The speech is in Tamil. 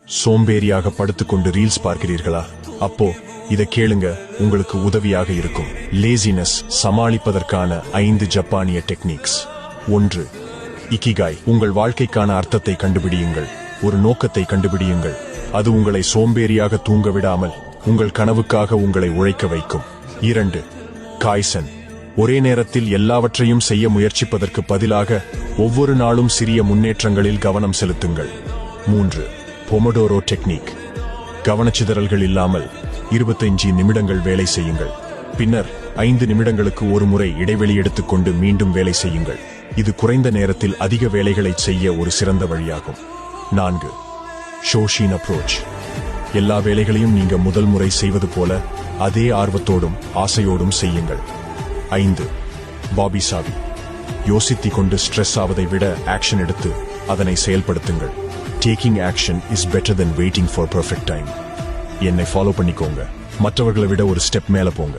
சோம்பேறியாக படுத்துக்கொண்டு ரீல்ஸ் பார்க்கிறீர்களா? அப்போ இத கேளுங்க, உங்களுக்கு உதவியாக இருக்கும். லேசினஸ் சமாளிப்பதற்கான 5 ஜப்பானிய டெக்னிக்ஸ். 1. இக்கிகாய். உங்கள் வாழ்க்கைக்கான அர்த்தத்தை கண்டுபிடியுங்கள். ஒரு நோக்கத்தை கண்டுபிடியுங்கள். அது உங்களை சோம்பேறியாக தூங்க விடாமல் உங்கள் கனவுக்காக உங்களை உழைக்க வைக்கும். 2. காய்சன். ஒரே நேரத்தில் எல்லாவற்றையும் செய்ய முயற்சிப்பதற்கு பதிலாக ஒவ்வொரு நாளும் சிறிய முன்னேற்றங்களில் கவனம் செலுத்துங்கள். 3. Pomodoro technique. கவனச்சிதறல்கள் இல்லாமல் 25 நிமிடங்கள் வேலை செய்யுங்கள். பின்னர் 5 நிமிடங்களுக்கு ஒரு முறை இடைவெளி எடுத்துக்கொண்டு மீண்டும் வேலை செய்யுங்கள். இது குறைந்த நேரத்தில் அதிக வேலைகளை செய்ய ஒரு சிறந்த வழியாகும். 4. ஷோஷின் அப்ரோச். எல்லா வேலைகளையும் நீங்க முதல் முறை செய்வது போல அதே ஆர்வத்தோடும் ஆசையோடும் செய்யுங்கள். 5. பாபி சாவி. யோசித்திக் கொண்டு ஸ்ட்ரெஸ் ஆவதை விட ஆக்ஷன் எடுத்து அதனை செயல்படுத்துங்கள். Taking action is better than waiting for perfect time. என்னை ஃபாலோ பண்ணிக்கோங்க. மற்றவர்களை விட ஒரு ஸ்டெப் மேல போங்க.